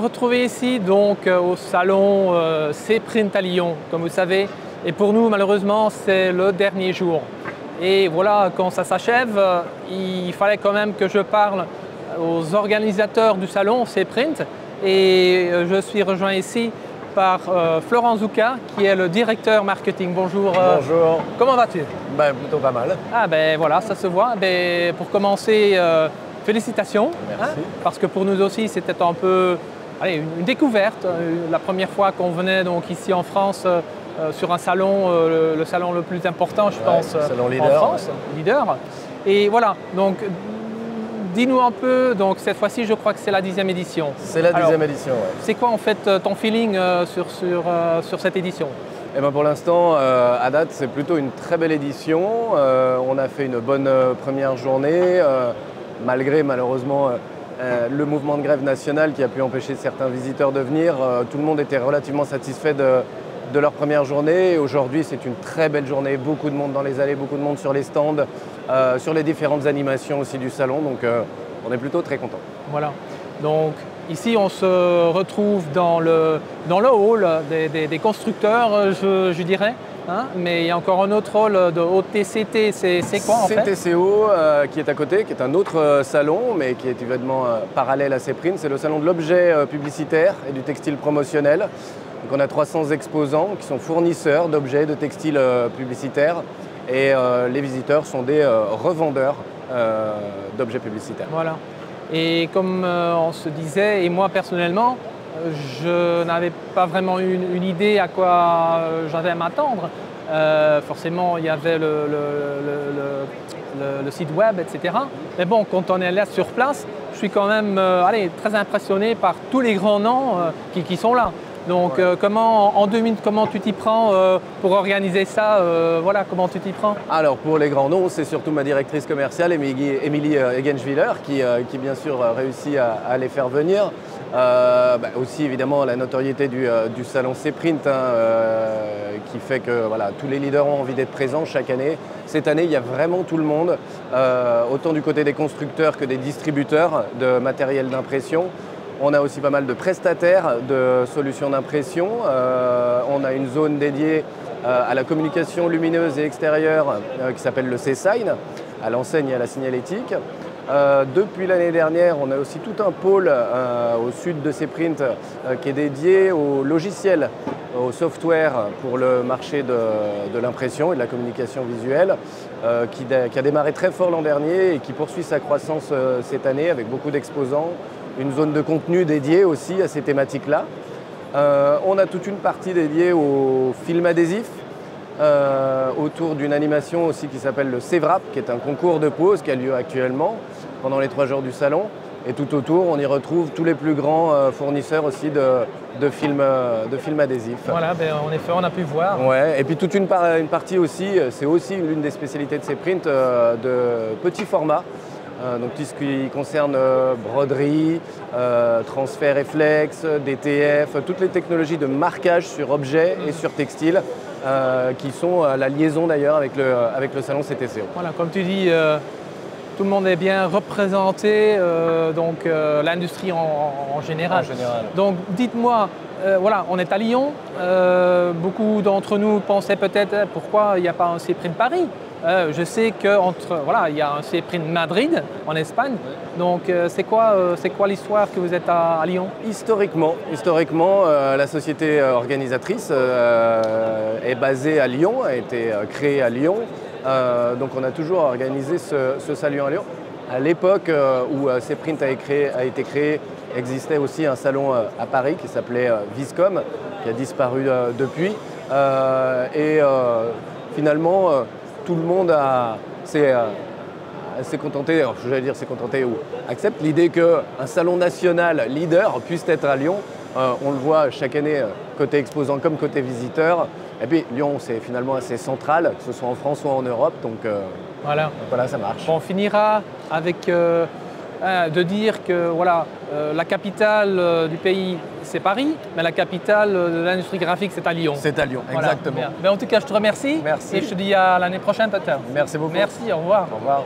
retrouver ici donc au salon C-Print à Lyon, comme vous savez. Et pour nous, malheureusement, c'est le dernier jour. Et voilà, quand ça s'achève, il fallait quand même que je parle aux organisateurs du salon C-Print. Et je suis rejoint ici par Florent Zouka, qui est le directeur marketing. Bonjour. Bonjour. Comment vas-tu? Plutôt pas mal. Ah ben voilà, ça se voit. Ben, pour commencer, félicitations. Merci. Parce que pour nous aussi, c'était un peu une découverte. La première fois qu'on venait donc ici en France sur un salon, le salon le plus important, je pense, salon leader, en France, leader. Et voilà, donc dis-nous un peu, donc cette fois-ci, je crois que c'est la 10e édition. C'est la 10e édition, oui. C'est quoi en fait ton feeling sur cette édition? Eh ben pour l'instant, à date, c'est plutôt une très belle édition. On a fait une bonne première journée, malgré malheureusement le mouvement de grève nationale qui a pu empêcher certains visiteurs de venir. Tout le monde était relativement satisfait de leur première journée. Et aujourd'hui, c'est une très belle journée. Beaucoup de monde dans les allées, beaucoup de monde sur les stands, sur les différentes animations aussi du salon. Donc, on est plutôt très contents. Voilà. Donc, ici, on se retrouve dans le hall des constructeurs, je dirais. Hein, mais il y a encore un autre hall de OTCT, c'est quoi en fait? CTCO qui est à côté, qui est un autre salon, mais qui est évidemment parallèle à C-Print. C'est le salon de l'objet publicitaire et du textile promotionnel. Donc on a 300 exposants qui sont fournisseurs d'objets, de textiles publicitaires. Et les visiteurs sont des revendeurs d'objets publicitaires. Voilà. Et comme on se disait, et moi personnellement, je n'avais pas vraiment une idée à quoi j'avais à m'attendre. Forcément, il y avait le site web, etc. Mais bon, quand on est là sur place, je suis quand même très impressionné par tous les grands noms qui sont là. Donc, ouais. En 2 minutes, comment tu t'y prends pour organiser ça? Voilà, comment tu t'y prends? Alors, pour les grands noms, c'est surtout ma directrice commerciale, Émilie Egenschwiller, qui bien sûr réussit à les faire venir. Aussi, évidemment, la notoriété du salon C-Print, qui fait que voilà, tous les leaders ont envie d'être présents chaque année. Cette année, il y a vraiment tout le monde, autant du côté des constructeurs que des distributeurs de matériel d'impression. On a aussi pas mal de prestataires de solutions d'impression. On a une zone dédiée à la communication lumineuse et extérieure qui s'appelle le C-Sign, à l'enseigne et à la signalétique. Depuis l'année dernière, on a aussi tout un pôle au sud de C-Print qui est dédié au logiciel, au software pour le marché de l'impression et de la communication visuelle, qui a démarré très fort l'an dernier et qui poursuit sa croissance cette année avec beaucoup d'exposants. Une zone de contenu dédiée aussi à ces thématiques-là. On a toute une partie dédiée au film adhésif, autour d'une animation aussi qui s'appelle le C-Wrap, qui est un concours de pose qui a lieu actuellement pendant les 3 jours du salon. Et tout autour, on y retrouve tous les plus grands fournisseurs aussi de films adhésifs. Voilà, en effet, on a pu voir. Ouais, et puis toute une partie aussi, c'est aussi l'une des spécialités de C-Print, de petits formats. Donc tout ce qui concerne broderie, transfert réflexe, DTF, toutes les technologies de marquage sur objet et sur textile qui sont à la liaison d'ailleurs avec le salon CTCO. Voilà, comme tu dis, tout le monde est bien représenté, l'industrie en général. Donc dites-moi, voilà, on est à Lyon, beaucoup d'entre nous pensaient peut-être pourquoi il n'y a pas un C-Print Paris. Je sais qu'il y a un C-Print Madrid en Espagne. Donc c'est quoi l'histoire que vous êtes à Lyon? Historiquement, la société organisatrice est basée à Lyon, a été créée à Lyon. Donc on a toujours organisé ce salon à Lyon. À l'époque où C-Print a été créé, existait aussi un salon à Paris qui s'appelait Viscom, qui a disparu depuis. Finalement, tout le monde s'est contenté, ou accepte l'idée qu'un salon national leader puisse être à Lyon. On le voit chaque année, côté exposant comme côté visiteur. Et puis Lyon, c'est finalement assez central, que ce soit en France ou en Europe. Donc voilà, ça marche. Bon, on finira avec de dire que la capitale du pays, c'est Paris, mais la capitale de l'industrie graphique, c'est à Lyon. C'est à Lyon, voilà, exactement. Mais en tout cas, je te remercie. Merci. Et je te dis à l'année prochaine peut-être. Merci beaucoup. Merci, au revoir. Au revoir.